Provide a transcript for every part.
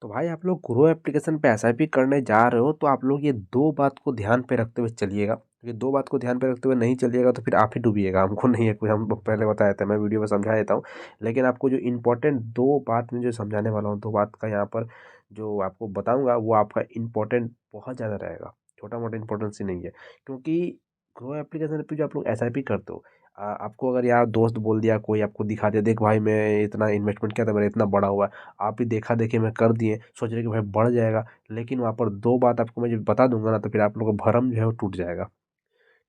तो भाई आप लोग ग्रो एप्लीकेशन पे एसआईपी करने जा रहे हो तो आप लोग ये दो बात को ध्यान पे रखते हुए चलिएगा। ये दो बात को ध्यान पे रखते हुए नहीं चलिएगा तो फिर आप ही डूबिएगा, हमको नहीं है कोई, हम पहले बताया था, मैं वीडियो में समझा देता हूँ। लेकिन आपको जो इम्पोर्टेंट दो बात में जो समझाने वाला हूँ, दो बात का यहाँ पर जो आपको बताऊँगा वो आपका इम्पोर्टेंट बहुत ज़्यादा रहेगा, छोटा मोटा इम्पोर्टेंस ही नहीं है। क्योंकि ग्रो एप्लीकेशन पे जो आप लोग एसआईपी करते हो, आपको अगर यार दोस्त बोल दिया, कोई आपको दिखा दिया, देख भाई मैं इतना इन्वेस्टमेंट किया था, मेरा इतना बड़ा हुआ है, आप भी देखा देखी में कर दिए, सोच रहे कि भाई बढ़ जाएगा। लेकिन वहाँ पर दो बात आपको मैं जब बता दूंगा ना तो फिर आप लोगों का भरम जो है वो टूट जाएगा।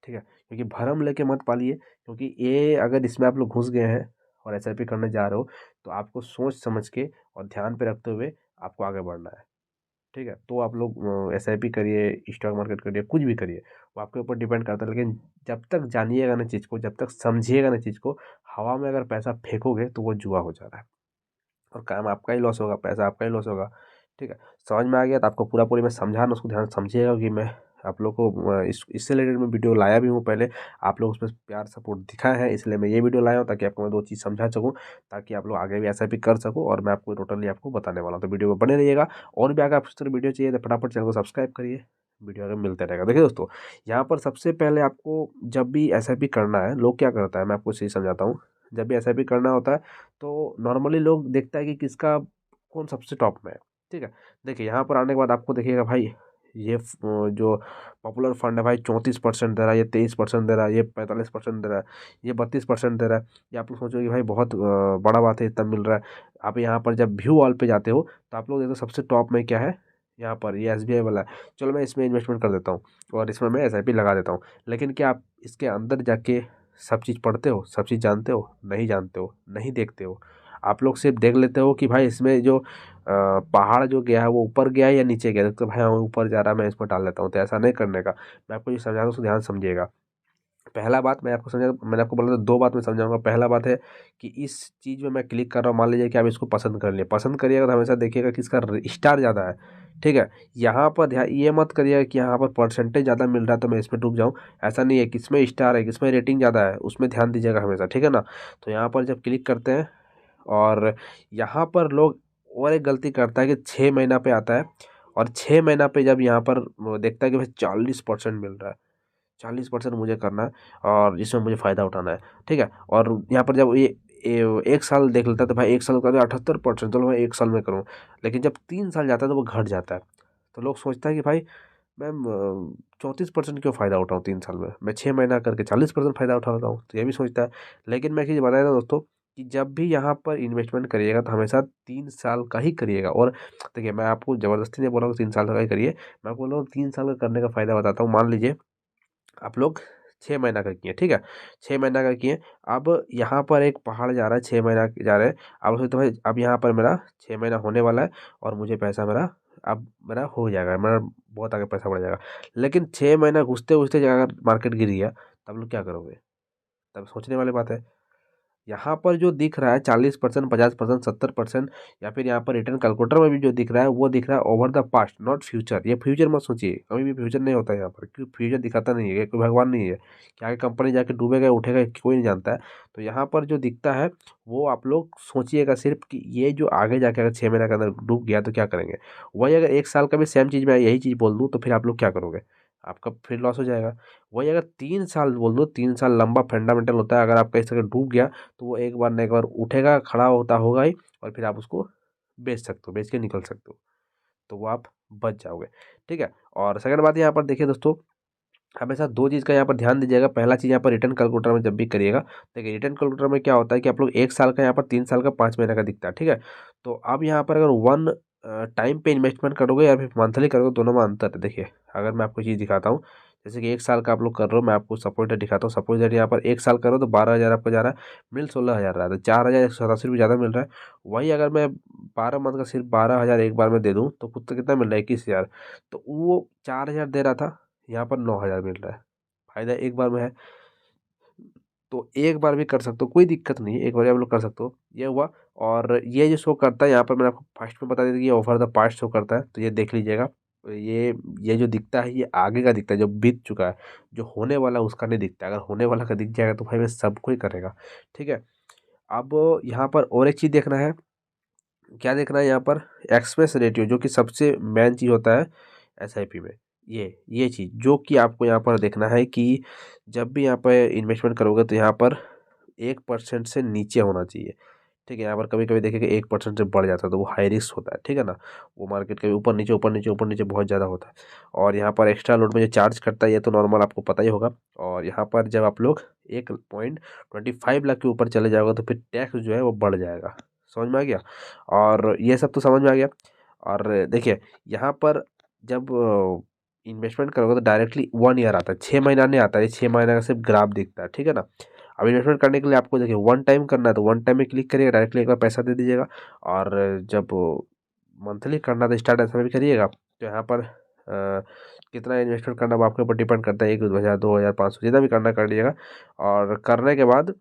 ठीक है, क्योंकि भरम लेके मत पालिए, क्योंकि ये अगर इसमें आप लोग घुस गए हैं और एसआईपी करने जा रहे हो तो आपको सोच समझ के और ध्यान पे रखते हुए आपको आगे बढ़ना है। ठीक है, तो आप लोग एसआईपी करिए, स्टॉक मार्केट करिए, कुछ भी करिए, वो आपके ऊपर डिपेंड करता है। लेकिन जब तक जानिएगा ना चीज़ को, जब तक समझिएगा ना चीज़ को, हवा में अगर पैसा फेंकोगे तो वो जुआ हो जा रहा है और काम आपका ही लॉस होगा, पैसा आपका ही लॉस होगा। ठीक है, समझ में आ गया? तो आपको पूरा पूरी मैं समझा ना, उसको ध्यान से समझिएगा कि मैं आप लोग को इससे रिलेटेड मैं वीडियो लाया भी हूँ पहले। आप लोग उसमें प्यार सपोर्ट दिखाए हैं, इसलिए मैं ये वीडियो लाया हूँ ताकि आपको मैं दो चीज़ समझा सकूँ, ताकि आप लोग आगे भी ऐसा भी कर सको। और मैं आपको टोटली आपको बताने वाला हूँ, तो वीडियो में बने रहिएगा। और भी अगर आपको इस तरह वीडियो चाहिए तो फटाफट चैनल को सब्सक्राइब करिए, वीडियो आगे मिलते रहेगा। देखिए दोस्तों, यहाँ पर सबसे पहले आपको जब भी एसआईपी करना है, लोग क्या करता है, मैं आपको सही समझाता हूँ। जब भी एसआईपी करना होता है तो नॉर्मली लोग देखता है कि किसका कौन सबसे टॉप में है। ठीक है, देखिए यहाँ पर आने के बाद आपको देखिएगा भाई, ये जो पॉपुलर फंड है भाई 34% दे रहा है, ये 23% दे रहा है, ये 45% दे रहा है, ये 32% दे रहा है। ये आप लोग सोचो कि भाई बहुत बड़ा बात है, इतना मिल रहा है। आप यहाँ पर जब व्यू ऑल पे जाते हो तो आप लोग देखो सबसे टॉप में क्या है, यहाँ पर ये एसबीआई वाला है। चलो मैं इसमें इन्वेस्टमेंट कर देता हूँ और इसमें मैं एसआईपी लगा देता हूँ। लेकिन क्या आप इसके अंदर जाके सब चीज़ पढ़ते हो, सब चीज़ जानते हो? नहीं जानते हो, नहीं देखते हो। आप लोग सिर्फ देख लेते हो कि भाई इसमें जो पहाड़ जो गया है वो ऊपर गया है या नीचे गया है, तो भाई हाँ ऊपर जा रहा है, मैं इसमें डाल लेता हूँ। तो ऐसा नहीं करने का, मैं आपको जो समझा रहा हूँ उसको ध्यान से समझिएगा। पहला बात मैं आपको समझा, मैंने आपको बोला था दो बात मैं समझाऊंगा। पहला बात है कि इस चीज़ में मैं क्लिक कर रहा हूँ, मान लीजिए कि आप इसको पसंद कर लिए, पसंद करिएगा तो हमेशा देखिएगा कि इसका स्टार ज़्यादा है। ठीक है, यहाँ पर ध्यान ये मत करिएगा कि यहाँ पर परसेंटेज ज़्यादा मिल रहा है तो मैं इसमें डूब जाऊँ। ऐसा नहीं है, किसमें स्टार है, किसमें रेटिंग ज़्यादा है, उसमें ध्यान दीजिएगा हमेशा। ठीक है ना? तो यहाँ पर जब क्लिक करते हैं और यहाँ पर लोग और एक गलती करता है कि 6 महीना पे आता है और 6 महीना पे जब यहाँ पर वो देखता है कि भाई 40% मिल रहा है, 40% मुझे करना है और इसमें मुझे फ़ायदा उठाना है। ठीक है, और यहाँ पर जब ये एक साल देख लेता है तो भाई एक साल का 78%, चलो मैं एक साल में करूँ। लेकिन जब 3 साल जाता है तो वो घट जाता है। तो लोग सोचता है कि भाई मैं 34% क्यों फ़ायदा उठाऊँ 3 साल में, मैं 6 महीना करके 40% फ़ायदा उठाता हूँ, तो ये भी सोचता है। लेकिन मैं एक चीज़ बताया था दोस्तों कि जब भी यहाँ पर इन्वेस्टमेंट करिएगा तो हमेशा 3 साल का ही करिएगा। और देखिए मैं आपको ज़बरदस्ती नहीं बोल रहा हूँ 3 साल का ही करिए, मैं आपको बोल रहा हूँ 3 साल का करने का फ़ायदा बताता हूँ। मान लीजिए आप लोग 6 महीना का किए, ठीक है, 6 महीना का किए, अब यहाँ पर एक पहाड़ जा रहा है, 6 महीना जा रहे हैं। अब सोचते भाई अब यहाँ पर मेरा 6 महीना होने वाला है और मुझे पैसा मेरा अब मेरा हो जाएगा, मेरा बहुत आगे पैसा बढ़ जाएगा। लेकिन 6 महीना घुसते घुसते अगर मार्केट गिर गया तब लोग क्या करोगे? तब सोचने वाली बात है। यहाँ पर जो दिख रहा है 40%, 50%, 70%, या फिर यहाँ पर रिटर्न कैलकुलेटर में भी जो दिख रहा है वो दिख रहा है over the past, not future. ये फ्यूचर मत सोचिए, कभी भी फ्यूचर नहीं होता है यहाँ पर, क्योंकि फ्यूचर दिखाता नहीं है, कोई भगवान नहीं है कि आगे कंपनी जाके डूबेगा उठेगा कोई नहीं जानता है। तो यहाँ पर जो दिखता है वो आप लोग सोचिएगा सिर्फ कि ये जो आगे जाके अगर 6 महीने के अंदर डूब गया तो क्या करेंगे। वही अगर एक साल का भी सेम चीज़ मैं यही चीज़ बोल दूँ तो फिर आप लोग क्या करोगे? आपका फिर लॉस हो जाएगा। वही अगर 3 साल बोल दो, 3 साल लंबा फंडामेंटल होता है, अगर आपका इस तरह डूब गया तो वो एक बार ना एक बार उठेगा, खड़ा होता होगा ही, और फिर आप उसको बेच सकते हो, बेच के निकल सकते हो, तो वो आप बच जाओगे। ठीक है, और सेकंड बात यहाँ पर देखिए दोस्तों, हमेशा दो चीज़ का यहाँ पर ध्यान दीजिएगा। पहला चीज़ यहाँ पर रिटर्न कैलकुलेटर में जब भी करिएगा, देखिए रिटर्न कैलकुलेटर में क्या होता है कि आप लोग एक साल का, यहाँ पर 3 साल का, 5 महीने का दिखता है। ठीक है, तो आप यहाँ पर अगर वन टाइम पे इन्वेस्टमेंट करोगे या फिर मंथली करोगे, दोनों में अंतर है। देखिए अगर मैं आपको चीज़ दिखाता हूँ, जैसे कि एक साल का आप लोग कर रहे हो, मैं आपको सपोज डेट दिखाता हूँ। सपोज डेट यहाँ पर एक साल करो तो 12,000 आपको जा रहा है, मिल 16,000 रहा है, तो 4,187 रुपये ज़्यादा मिल रहा है। वही अगर मैं 12 मंथ का सिर्फ 12,000 एक बार में दे दूँ तो खुद तो कितना मिल रहा है, 21,000। तो वो 4,000 दे रहा था, यहाँ पर 9,000 मिल रहा है। फ़ायदा एक बार में है, तो एक बार भी कर सकते हो, कोई दिक्कत नहीं है, एक बार आप लोग कर सकते हो। ये हुआ। और ये जो शो करता है यहाँ पर, मैंने आपको फर्स्ट में बता दिया था कि ये ओवर द पास्ट शो करता है, तो ये देख लीजिएगा। ये जो दिखता है ये आगे का दिखता है, जो बीत चुका है। जो होने वाला है उसका नहीं दिखता है। अगर होने वाला का दिख जाएगा तो भाई मैं सबको ही करेगा। ठीक है, अब यहाँ पर और एक चीज़ देखना है, क्या देखना है यहाँ पर, एक्सपेंस रेटियो, जो कि सबसे मेन चीज़ होता है एसआईपी में। ये चीज़ जो कि आपको यहाँ पर देखना है कि जब भी यहाँ पर इन्वेस्टमेंट करोगे तो यहाँ पर 1% से नीचे होना चाहिए। ठीक है, यहाँ पर कभी कभी देखिए कि 1% से बढ़ जाता है तो वो हाई रिस्क होता है। ठीक है ना, वो मार्केट के ऊपर नीचे ऊपर नीचे ऊपर नीचे बहुत ज़्यादा होता है। और यहाँ पर एक्स्ट्रा लोड में जो चार्ज करता है ये तो नॉर्मल आपको पता ही होगा। और यहाँ पर जब आप लोग 1.25 लाख के ऊपर चले जाओगे तो फिर टैक्स जो है वो बढ़ जाएगा। समझ में आ गया, और ये सब तो समझ में आ गया। और देखिए यहाँ पर जब इन्वेस्टमेंट करोगे तो डायरेक्टली 1 ईयर आता है, 6 महीना नहीं आता है, 6 महीना का सिर्फ ग्राफ दिखता है। ठीक है ना, अब इन्वेस्टमेंट करने के लिए आपको देखिए वन टाइम करना है तो वन टाइम में क्लिक करिएगा, डायरेक्टली एक बार पैसा दे दीजिएगा। और जब मंथली करना तो स्टार्ट ऐसा भी करिएगा तो यहाँ पर कितना इन्वेस्टमेंट करना वो आपके ऊपर डिपेंड करता है, 1,000 2,000 500 जितना भी करना कर लीजिएगा। और करने के बाद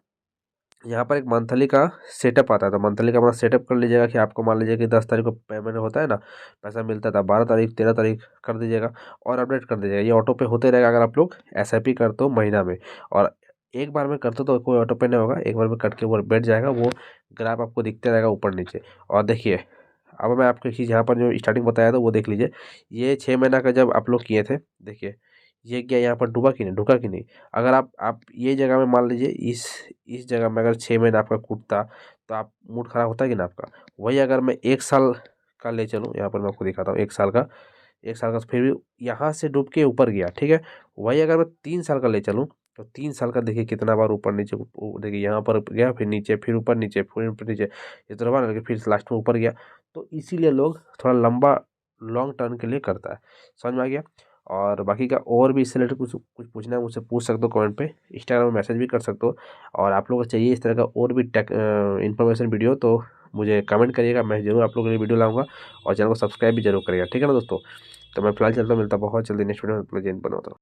यहाँ पर एक मंथली का सेटअप आता है, तो मंथली का अपना सेटअप कर लीजिएगा कि आपको मान लीजिए कि 10 तारीख को पेमेंट होता है ना, पैसा मिलता था 12 तारीख 13 तारीख कर दीजिएगा और अपडेट कर दीजिएगा। ये ऑटो पे होते रहेगा अगर आप लोग एसआईपी करते हो महीना में। और एक बार में करते हो तो कोई ऑटो पे नहीं होगा, एक बार में कट के वो बैठ जाएगा, वो ग्राफ आपको दिखते रहेगा ऊपर नीचे। और देखिए अब मैं आपको एक चीज़ यहाँ पर जो स्टार्टिंग बताया था वो देख लीजिए, ये 6 महीना का जब आप लोग किए थे, देखिए ये क्या यहाँ पर डूबा कि नहीं, ढुका कि नहीं। अगर आप ये जगह में मान लीजिए इस जगह में अगर 6 महीना आपका कूदता तो आप मूड खराब होता है कि ना आपका। वही अगर मैं 1 साल का ले चलूँ, यहाँ पर मैं आपको दिखाता हूँ 1 साल का, 1 साल का फिर भी यहाँ से डूब के ऊपर गया। ठीक है, वही अगर मैं 3 साल का ले चलूँ तो 3 साल का देखिए कितना बार ऊपर नीचे देखिए यहाँ पर गया, फिर नीचे, फिर ऊपर नीचे, फिर ऊपर नीचे, ये तो बार लगे, फिर लास्ट में ऊपर गया। तो इसीलिए लोग थोड़ा लंबा लॉन्ग टर्म के लिए करता है। समझ में आ गया। और बाकी का और भी इससे रिलेटेड कुछ कुछ पूछना है मुझसे पूछ सकते हो कमेंट पे, इंस्टाग्राम में मैसेज भी कर सकते हो। और आप लोगों को चाहिए इस तरह का और भी टेक इन्फॉर्मेशन वीडियो तो मुझे कमेंट करिएगा, मैं ज़रूर आप लोगों के लिए वीडियो लाऊंगा। और चैनल को सब्सक्राइब भी जरूर करिएगा। ठीक है ना दोस्तों, तो मैं फिलहाल चलता हूँ, मिलता बहुत जल्दी नेक्स्ट वीडियो में, बनाता हूँ।